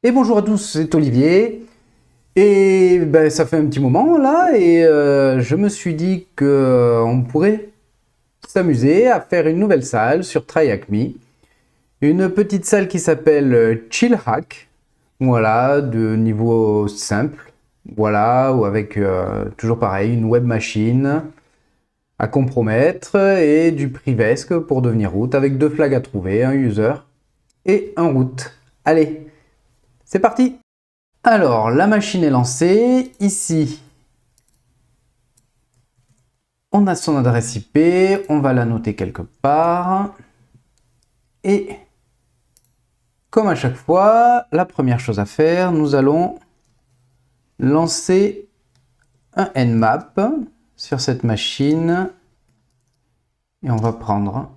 Et bonjour à tous, c'est Olivier. Et ben, ça fait un petit moment là, et je me suis dit que on pourrait s'amuser à faire une nouvelle salle sur TryHackMe. Une petite salle qui s'appelle Chill Hack. Voilà, de niveau simple. Voilà, ou avec toujours pareil, une web machine à compromettre et du privesc pour devenir root avec 2 flags à trouver, un user et un root. Allez, c'est parti! Alors, la machine est lancée. Ici, on a son adresse IP. On va la noter quelque part. Et comme à chaque fois, la première chose à faire, nous allons lancer un nmap sur cette machine. Et on va prendre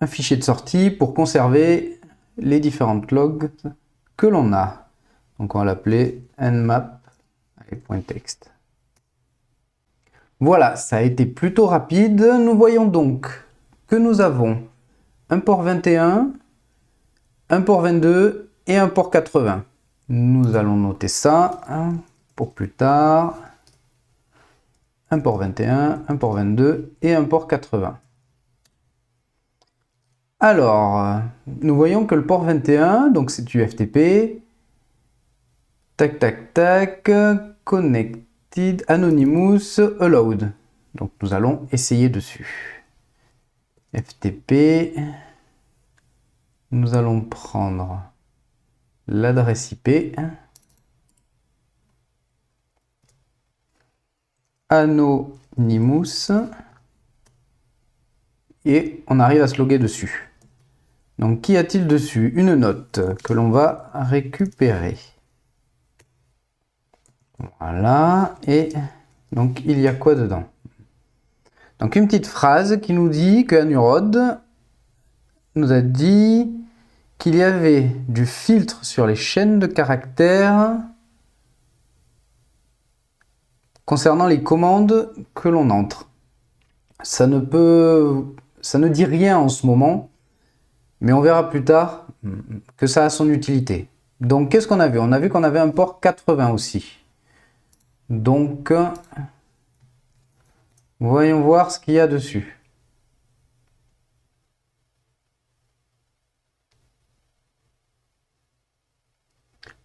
un fichier de sortie pour conserver les différentes logs que l'on a. Donc on va l'appeler nmap.txt. Voilà, ça a été plutôt rapide. Nous voyons donc que nous avons un port 21, un port 22 et un port 80. Nous allons noter ça pour plus tard. Un port 21, un port 22 et un port 80. Alors, nous voyons que le port 21, donc c'est du FTP. Tac, tac, tac, connected, anonymous, allowed. Donc nous allons essayer dessus. FTP, nous allons prendre l'adresse IP. Anonymous. Et on arrive à se loguer dessus. Donc qu'y a-t-il dessus? Une note que l'on va récupérer. Voilà, et donc il y a quoi dedans? Donc une petite phrase qui nous dit que Anurod nous a dit qu'il y avait du filtre sur les chaînes de caractères concernant les commandes que l'on entre. Ça ne dit rien en ce moment, mais on verra plus tard que ça a son utilité. Donc qu'est-ce qu'on a vu? On a vu qu'on avait un port 80 aussi. Donc, voyons voir ce qu'il y a dessus.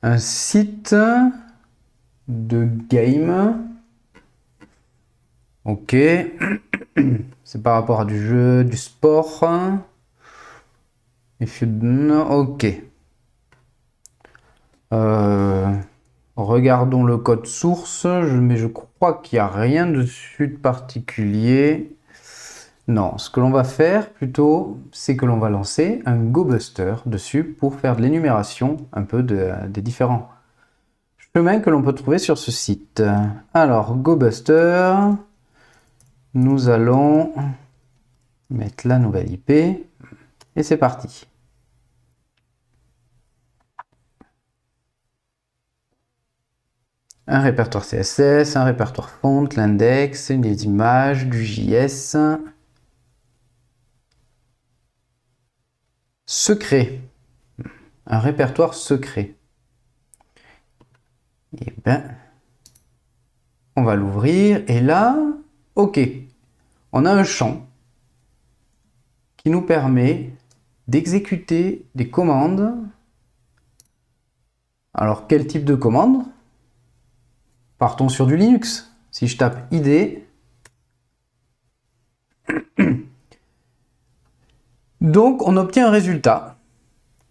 Un site de game. Ok. C'est par rapport à du jeu, du sport. Ok. Regardons le code source, mais je crois qu'il n'y a rien dessus de particulier. Non, ce que l'on va faire plutôt, c'est que l'on va lancer un GoBuster dessus pour faire de l'énumération un peu des différents chemins que l'on peut trouver sur ce site. Alors, GoBuster, nous allons mettre la nouvelle IP et c'est parti. Un répertoire CSS, un répertoire font, l'index, les images, du JS. Secret. Un répertoire secret. Et ben, on va l'ouvrir et là, ok, on a un champ qui nous permet d'exécuter des commandes. Alors, quel type de commande? Partons sur du Linux. Si je tape ID, donc on obtient un résultat,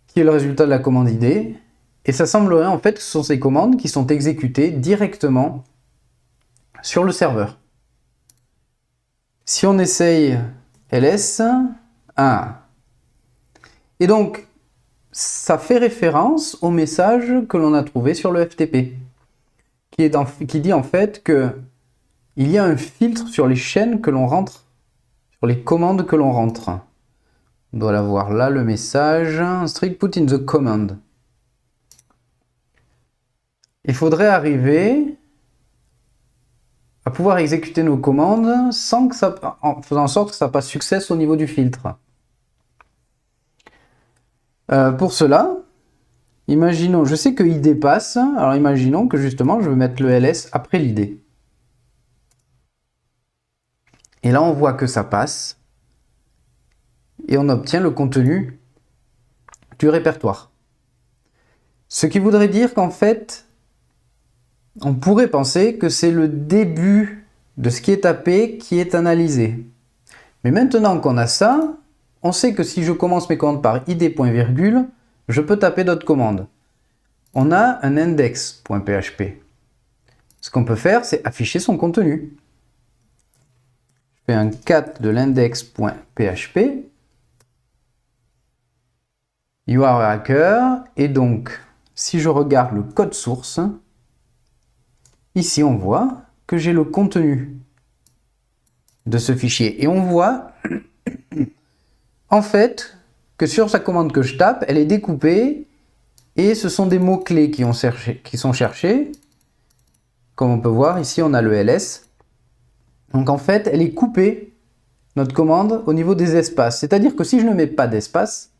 qui est le résultat de la commande ID, et ça semblerait en fait que ce sont ces commandes qui sont exécutées directement sur le serveur. Si on essaye ls, et donc ça fait référence au message que l'on a trouvé sur le FTP. Qui dit en fait que il y a un filtre sur les chaînes que l'on rentre, sur les commandes que l'on rentre. On doit l'avoir là, le message. Strict put in the command. Il faudrait arriver à pouvoir exécuter nos commandes sans que ça, en faisant en sorte que ça passe success au niveau du filtre. Pour cela, Imaginons, je sais que ID passe, alors imaginons que justement je veux mettre le ls après l'id. Et là on voit que ça passe, et on obtient le contenu du répertoire. Ce qui voudrait dire qu'en fait, on pourrait penser que c'est le début de ce qui est tapé qui est analysé. Mais maintenant qu'on a ça, on sait que si je commence mes commandes par id.virgule, je peux taper d'autres commandes. On a un index.php. Ce qu'on peut faire, c'est afficher son contenu. Je fais un cat de l'index.php. You are a hacker. Et donc, si je regarde le code source, ici on voit que j'ai le contenu de ce fichier. Et on voit en fait que sur sa commande que je tape, elle est découpée et ce sont des mots-clés qui sont cherchés. Comme on peut voir, ici on a le ls. Donc en fait, elle est coupée, notre commande, au niveau des espaces. C'est-à-dire que si je ne mets pas d'espace,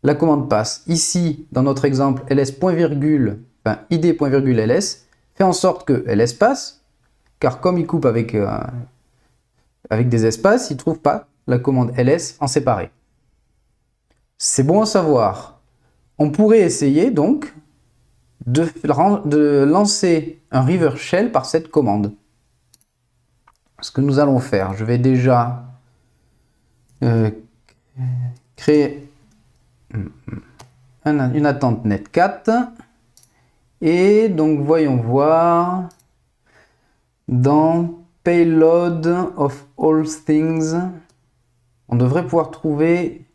la commande passe. Ici, dans notre exemple, ls.virgule, enfin id.ls, fait en sorte que ls passe, car comme il coupe avec des espaces, il ne trouve pas la commande ls en séparé. C'est bon à savoir. On pourrait essayer donc de lancer un reverse shell par cette commande. Ce que nous allons faire, je vais déjà créer une attente netcat. Et donc voyons voir dans payload of all things, on devrait pouvoir trouver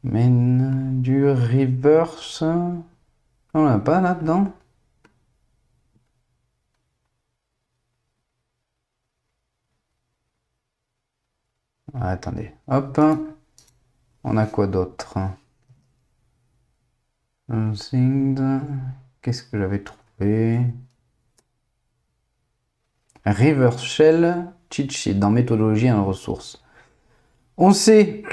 du reverse. On l'a pas là-dedans. Ah, attendez, hop. On a quoi d'autre? Qu'est-ce que j'avais trouvé? Reverse shell cheat sheet dans méthodologie et en ressources. On sait,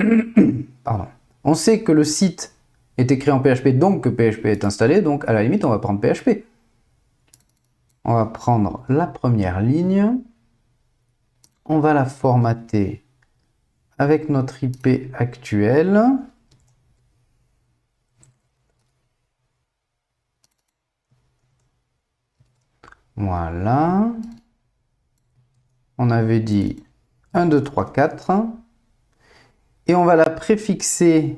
pardon, on sait que le site est écrit en PHP, donc que PHP est installé, donc à la limite on va prendre PHP. On va prendre la première ligne, on va la formater avec notre IP actuelle. Voilà. On avait dit 1, 2, 3, 4. Et on va la préfixer.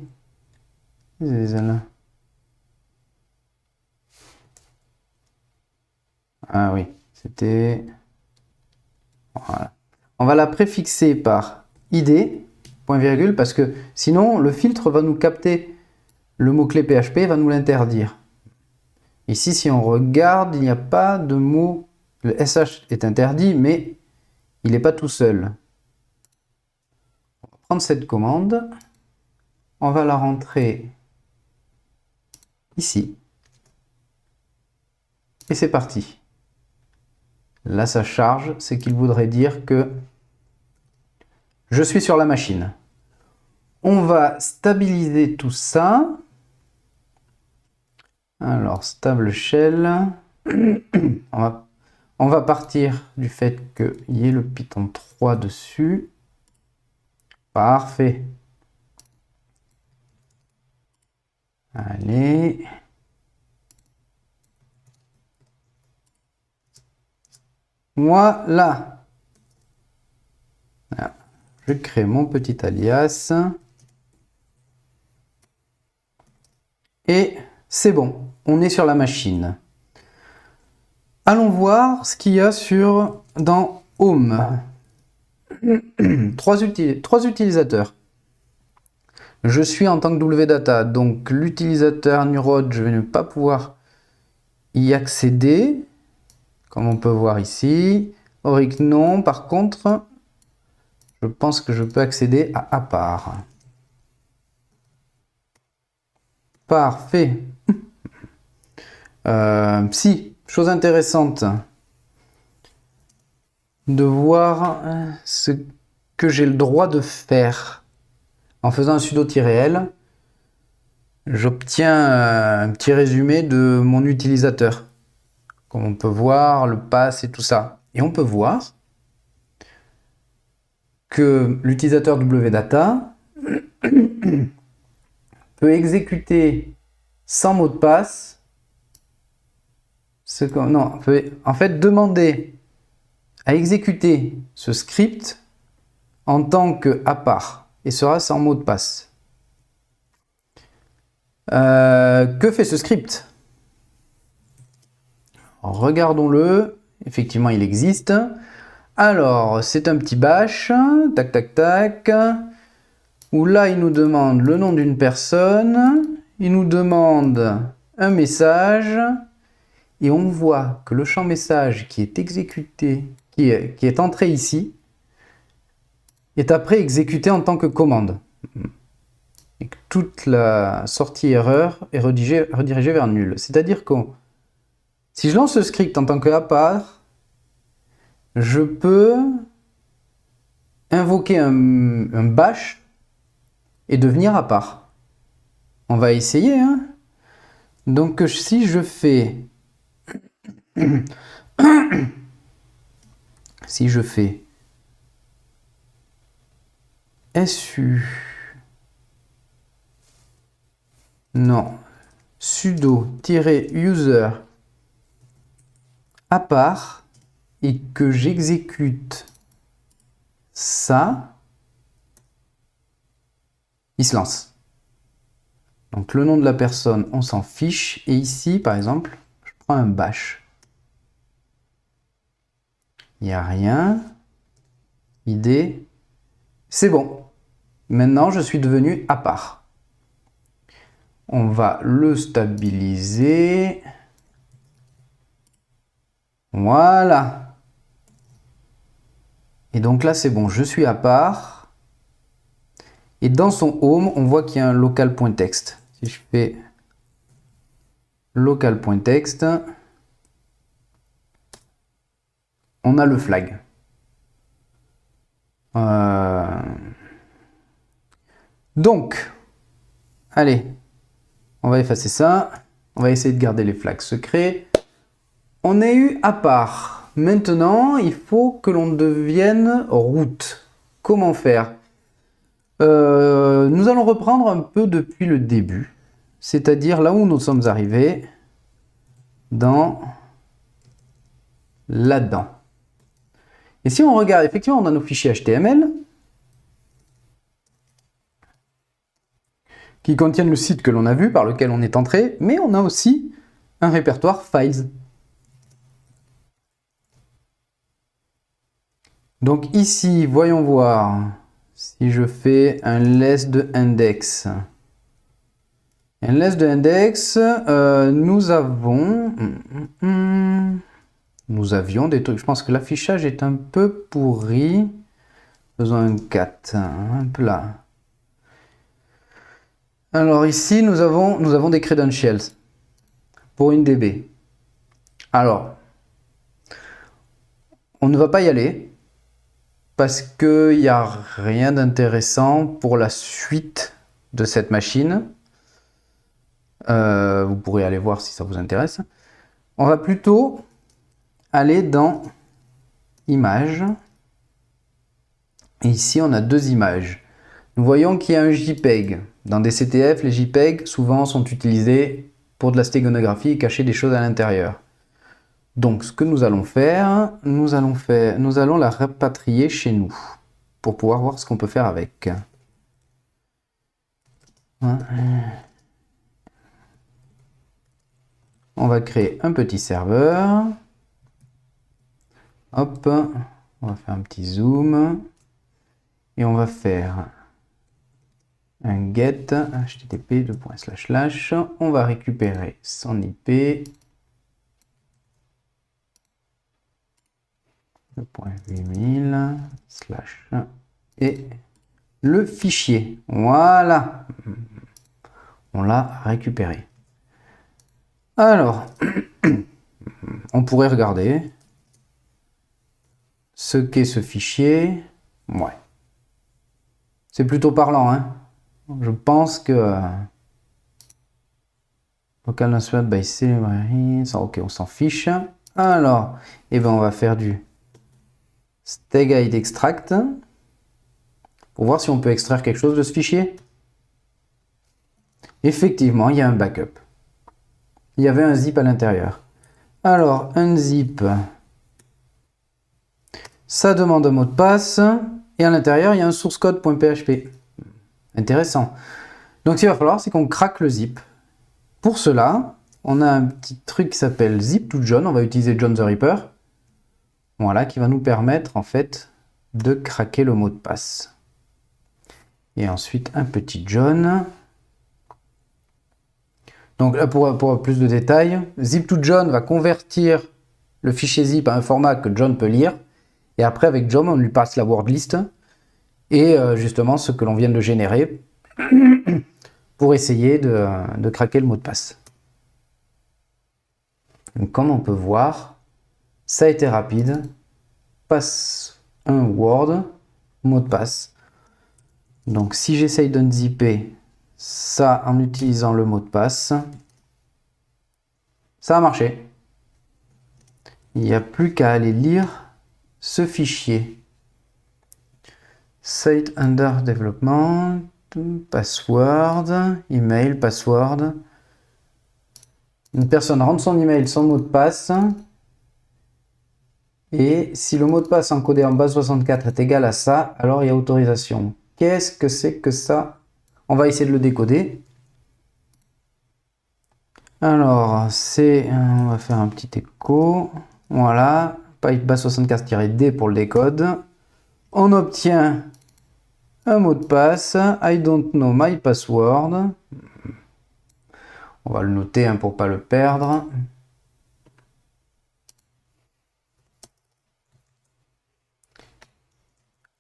Ah oui, c'était... Voilà. On va la préfixer par id, point virgule, parce que sinon le filtre va nous capter le mot-clé PHP, va nous l'interdire. Ici, si on regarde, il n'y a pas de mot. Le SH est interdit, mais il n'est pas tout seul. On va prendre cette commande. On va la rentrer ici. Et c'est parti. Là, ça charge, c'est qu'il voudrait dire que je suis sur la machine. On va stabiliser tout ça. Alors, stable shell. On va partir du fait qu'il y ait le Python 3 dessus. Parfait. Allez. Voilà. Je crée mon petit alias. Et c'est bon, on est sur la machine. Allons voir ce qu'il y a dans Home. Trois utilisateurs. Je suis en tant que wdata, donc l'utilisateur Nurod, je vais ne pas pouvoir y accéder, comme on peut voir ici. Auric, non. Par contre, je pense que je peux accéder à part. Parfait. Si, chose intéressante de voir ce que j'ai le droit de faire En faisant un sudo-l, j'obtiens un petit résumé de mon utilisateur. Comme on peut voir, le pass et tout ça. Et on peut voir que l'utilisateur wdata peut exécuter sans mot de passe peut en fait demander à exécuter ce script en tant que à part et sera sans mot de passe. Que fait ce script? Regardons-le. Effectivement, il existe. Alors, c'est un petit bash, tac tac tac, où là, il nous demande le nom d'une personne, il nous demande un message, et on voit que le champ message qui est exécuté, qui est entré ici, est après exécuté en tant que commande. Et que toute la sortie erreur est redirigée vers nul. C'est-à-dire que si je lance ce script en tant que à part, je peux invoquer un bash et devenir à part. On va essayer, hein. Donc si je fais su sudo-user à part et que j'exécute ça, il se lance. Donc le nom de la personne, on s'en fiche. Et ici, par exemple, je prends un bash. Il n'y a rien. ID. C'est bon. Maintenant, je suis devenu à part. On va le stabiliser. Voilà. Et donc là, c'est bon, je suis à part. Et dans son home, on voit qu'il y a un local.txt. Si je fais local.txt, on a le flag. Donc, allez, on va effacer ça. On va essayer de garder les flags secrets. On est eu à part. Maintenant, il faut que l'on devienne root. Comment faire? Nous allons reprendre un peu depuis le début. C'est-à-dire là où nous sommes arrivés. Là-dedans. Et si on regarde, effectivement, on a nos fichiers HTML qui contiennent le site que l'on a vu, par lequel on est entré, mais on a aussi un répertoire files. Donc ici, voyons voir si je fais un less de index. Un less de index, nous avions des trucs. Je pense que l'affichage est un peu pourri. Faisons un cat, un peu là. Alors ici, nous avons des credentials pour une DB. Alors, on ne va pas y aller parce qu'il n'y a rien d'intéressant pour la suite de cette machine. Vous pourrez aller voir si ça vous intéresse. On va plutôt aller dans Images. Et ici, on a deux images. Nous voyons qu'il y a un JPEG. Dans des CTF, les JPEG souvent sont utilisés pour de la stégonographie et cacher des choses à l'intérieur. Donc, ce que nous allons faire, nous allons la rapatrier chez nous pour pouvoir voir ce qu'on peut faire avec. On va créer un petit serveur. Hop, on va faire un petit zoom. Et on va faire un get http://. On va récupérer son IP. 2.8000 et le fichier. Voilà. On l'a récupéré. Alors, on pourrait regarder ce qu'est ce fichier. Ouais. C'est plutôt parlant, hein. Je pense que local answered by celebrity, ok, on s'en fiche. Alors, eh ben, on va faire du stguide extract pour voir si on peut extraire quelque chose de ce fichier. Effectivement, il y a un backup. Il y avait un zip à l'intérieur. Alors, unzip, ça demande un mot de passe, et à l'intérieur, il y a un source code.php. Intéressant. Donc, ce qu'il va falloir, c'est qu'on craque le zip. Pour cela, on a un petit truc qui s'appelle zip to John. On va utiliser John the Ripper. Voilà, qui va nous permettre, en fait, de craquer le mot de passe. Et ensuite, un petit John. Donc là, pour plus de détails, zip to John va convertir le fichier zip à un format que John peut lire. Et après, avec John, on lui passe la word list et justement ce que l'on vient de générer pour essayer de craquer le mot de passe. Donc, comme on peut voir, ça a été rapide. Passe un word, mot de passe. Donc si j'essaye d'unzipper ça en utilisant le mot de passe, ça a marché. Il n'y a plus qu'à aller lire ce fichier. Site under development, password, email, password. Une personne rentre son email, son mot de passe. Et si le mot de passe encodé en base 64 est égal à ça, alors il y a autorisation. Qu'est-ce que c'est que ça? On va essayer de le décoder. Alors, on va faire un petit écho. Voilà, pipe base 64-D pour le décode. On obtient un mot de passe. I don't know my password. On va le noter pour ne pas le perdre.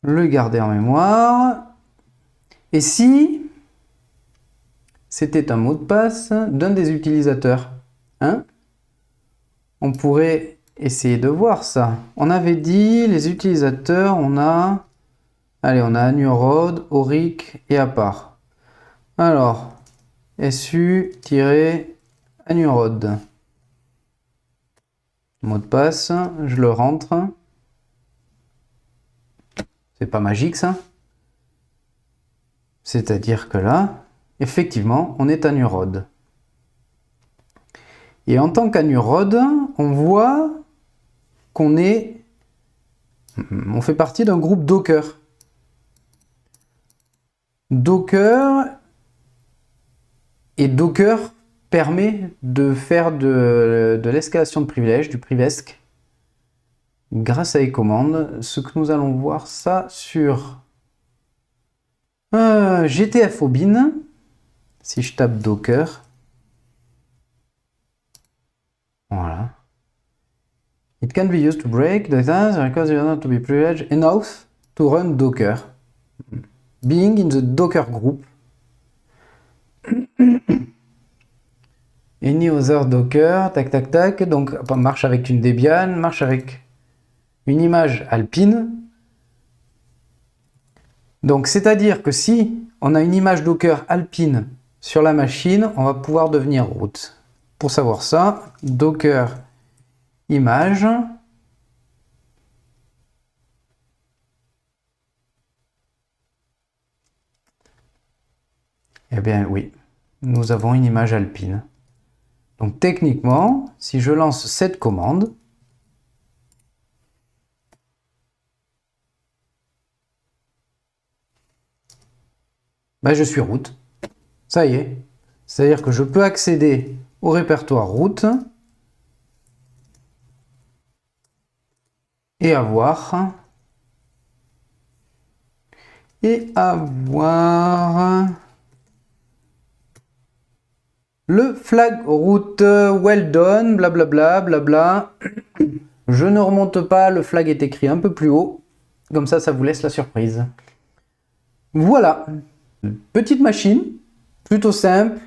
Le garder en mémoire. Et si c'était un mot de passe d'un des utilisateurs, hein? On pourrait essayer de voir ça. On avait dit les utilisateurs, on a Anurod, Auric et Apart. Alors, su-anurod. Mot de passe, je le rentre. C'est pas magique ça. C'est-à-dire que là, effectivement, on est Anurod. Et en tant qu'Anurod, on voit qu'on fait partie d'un groupe Docker. Docker permet de faire de l'escalation de privilèges, du privesc, grâce à les commandes. Ce que nous allons voir ça sur GTFO bin. Si je tape Docker, voilà. It can be used to break data because you want to be privileged enough to run Docker. Being in the Docker group. Any other Docker, tac tac tac. Donc marche avec une Debian, marche avec une image Alpine. Donc c'est-à-dire que si on a une image Docker Alpine sur la machine, on va pouvoir devenir root. Pour savoir ça, Docker image. Eh bien oui, nous avons une image Alpine. Donc techniquement, si je lance cette commande, ben je suis root. Ça y est. C'est-à-dire que je peux accéder au répertoire root et avoir le flag root well done, blablabla, blabla. Je ne remonte pas, le flag est écrit un peu plus haut. Comme ça vous laisse la surprise. Voilà. Petite machine, plutôt simple.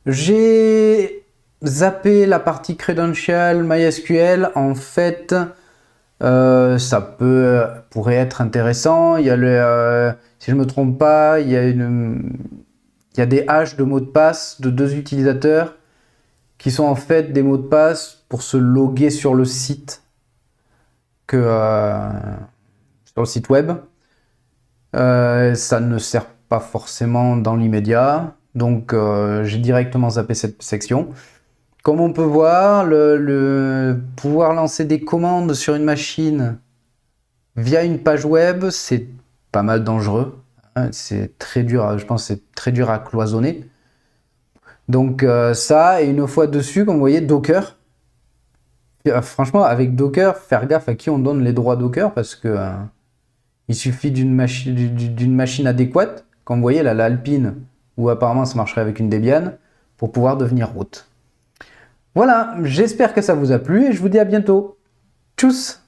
J'ai zappé la partie credential MySQL. En fait, ça pourrait être intéressant. Il y a si je ne me trompe pas, il y a Il y a des hashes de mots de passe de 2 utilisateurs qui sont en fait des mots de passe pour se loguer sur le site sur le site web. Ça ne sert pas forcément dans l'immédiat, donc j'ai directement zappé cette section. Comme on peut voir, pouvoir lancer des commandes sur une machine via une page web, c'est pas mal dangereux. C'est très dur, je pense que c'est très dur à cloisonner. Donc ça, et une fois dessus, comme vous voyez, Docker. Franchement, avec Docker, faire gaffe à qui on donne les droits Docker, parce que il suffit d'une machine adéquate, comme vous voyez là, l'Alpine, où apparemment ça marcherait avec une Debian, pour pouvoir devenir root. Voilà, j'espère que ça vous a plu et je vous dis à bientôt. Tchuss!